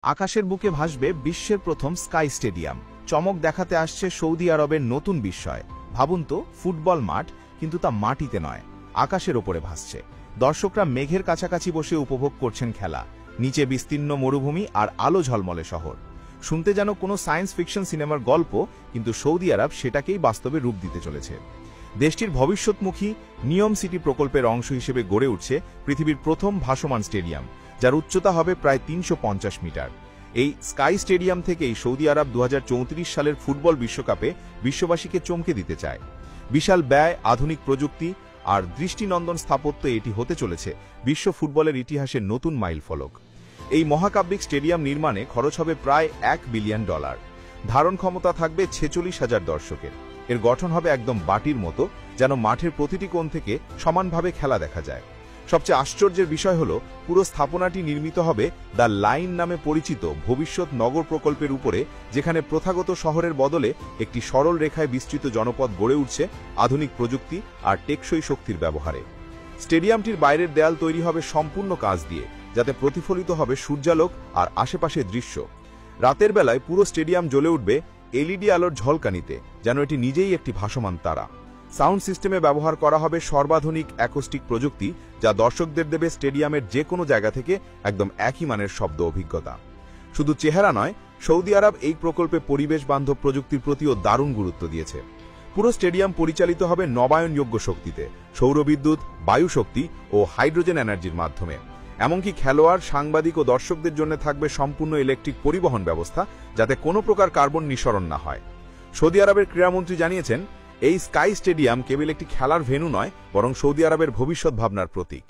আকাশের বুকে ভাসবে বিশ্বের প্রথম স্কাই স্টেডিয়াম। চমক দেখাতে আসছে সৌদি আরবের নতুন বিস্ময়। ভাবুন তো, ফুটবল মাঠ, কিন্তু তা মাটিতে নয়, আকাশের ওপরে ভাসছে। দর্শকরা মেঘের কাছাকাছি বসে উপভোগ করছেন খেলা। নিচে বিস্তীর্ণ মরুভূমি আর আলো ঝলমলে শহর। শুনতে যেন কোনো সায়েন্স ফিকশন সিনেমার গল্প, কিন্তু সৌদি আরব সেটাকেই বাস্তবে রূপ দিতে চলেছে। দেশটির ভবিষ্যৎমুখী নিয়ম সিটি প্রকল্পের অংশ হিসেবে গড়ে উঠছে পৃথিবীর প্রথম ভাসমান স্টেডিয়াম, যার উচ্চতা হবে প্রায় ৩৫০ মিটার। এই স্কাই স্টেডিয়াম থেকেই সৌদি আরব ২০৩৪ সালের ফুটবল বিশ্বকাপে বিশ্ববাসীকে চমকে দিতে চায়। বিশাল ব্যয়, আধুনিক প্রযুক্তি আর দৃষ্টিনন্দন স্থাপত্য এটি হতে চলেছে বিশ্ব ফুটবলের ইতিহাসের নতুন মাইলফলক। এই মহাকাব্যিক স্টেডিয়াম নির্মাণে খরচ হবে প্রায় $1 বিলিয়ন। ধারণ ক্ষমতা থাকবে ৪৬,০০০ দর্শকের। এর গঠন হবে একদম বাটির মতো, যেন মাঠের প্রতিটি কোণ থেকে সমানভাবে খেলা দেখা যায়। সবচেয়ে আশ্চর্যের বিষয় হল, পুরো স্থাপনাটি নির্মিত হবে দ্য লাইন নামে পরিচিত ভবিষ্যৎ নগর প্রকল্পের উপরে, যেখানে প্রথাগত শহরের বদলে একটি সরল রেখায় বিস্তৃত জনপদ গড়ে উঠছে আধুনিক প্রযুক্তি আর টেকসই শক্তির ব্যবহারে। স্টেডিয়ামটির বাইরের দেয়াল তৈরি হবে সম্পূর্ণ কাঁচ দিয়ে, যাতে প্রতিফলিত হবে সূর্যালোক আর আশেপাশের দৃশ্য। রাতের বেলায় পুরো স্টেডিয়াম জ্বলে উঠবে এলইডি আলোর ঝলকানিতে, যেন এটি নিজেই একটি ভাসমান তারা। সাউন্ড সিস্টেমে ব্যবহার করা হবে সর্বাধুনিক অ্যাকোস্টিক প্রযুক্তি, যা দর্শকদের দেবে স্টেডিয়ামের যে কোনো জায়গা থেকে একদম একই মানের শব্দ অভিজ্ঞতা। শুধু চেহারা নয়, সৌদি আরব এই প্রকল্পে পরিবেশ বান্ধব প্রযুক্তির প্রতিও দারুণ গুরুত্ব দিয়েছে। পুরো স্টেডিয়াম পরিচালিত হবে নবায়নযোগ্য শক্তিতে, সৌরবিদ্যুৎ, বায়ু শক্তি ও হাইড্রোজেন এনার্জির মাধ্যমে। এমনকি খেলোয়াড়, সাংবাদিক ও দর্শকদের জন্য থাকবে সম্পূর্ণ ইলেকট্রিক পরিবহন ব্যবস্থা, যাতে কোনো প্রকার কার্বন নিঃসরণ না হয়। সৌদি আরবের ক্রীড়ামন্ত্রী জানিয়েছেন, এই স্কাই স্টেডিয়াম কেবল একটি খেলার ভেন্যু নয়, বরং সৌদি আরবের ভবিষ্যৎ ভাবনার প্রতীক।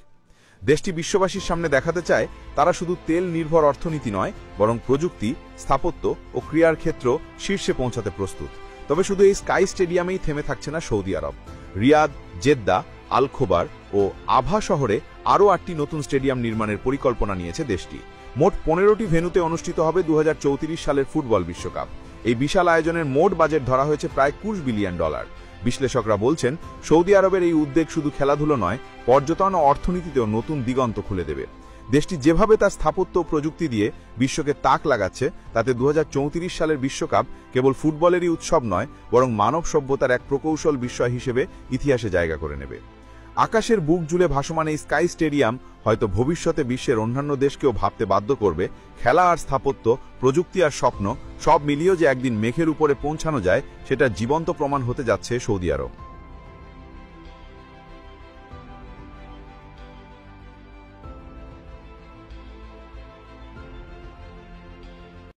দেশটি বিশ্ববাসীর সামনে দেখাতে চায় তারা শুধু তেল নির্ভর অর্থনীতি নয়, বরং প্রযুক্তি, স্থাপত্য ও ক্রীড়ার ক্ষেত্র শীর্ষে পৌঁছাতে প্রস্তুত। তবে শুধু এই স্কাই স্টেডিয়ামেই থেমে থাকছে না সৌদি আরব। রিয়াদ, জেদ্দা, আল খোবার ও আভা শহরে আরও ৮টি নতুন স্টেডিয়াম নির্মাণের পরিকল্পনা নিয়েছে দেশটি। মোট ১৫টি ভেন্যুতে অনুষ্ঠিত হবে ২০৩৪ সালের ফুটবল বিশ্বকাপ। এই বিশাল আয়োজনের মোট বাজেট ধরা হয়েছে প্রায় $২০ বিলিয়ন। বিশ্লেষকরা বলছেন, সৌদি আরবের এই উদ্যোগ শুধু খেলাধুলো নয়, পর্যটন ও অর্থনীতিতেও নতুন দিগন্ত খুলে দেবে। দেশটি যেভাবে তার স্থাপত্য ও প্রযুক্তি দিয়ে বিশ্বকে তাক লাগাচ্ছে, তাতে ২০৩৪ সালের বিশ্বকাপ কেবল ফুটবলেরই উৎসব নয়, বরং মানব সভ্যতার এক প্রকৌশল বিস্ময় হিসেবে ইতিহাসে জায়গা করে নেবে। আকাশের বুক জুড়ে ভাসমান এই স্কাই স্টেডিয়াম হয়তো ভবিষ্যতে বিশ্বের অন্যান্য দেশকেও ভাবতে বাধ্য করবে। খেলা আর স্থাপত্য, প্রযুক্তি আর স্বপ্ন, সব মিলিয়েও যে একদিন মেঘের উপরে পৌঁছানো যায়, সেটা জীবন্ত প্রমাণ হতে যাচ্ছে সৌদি আরব।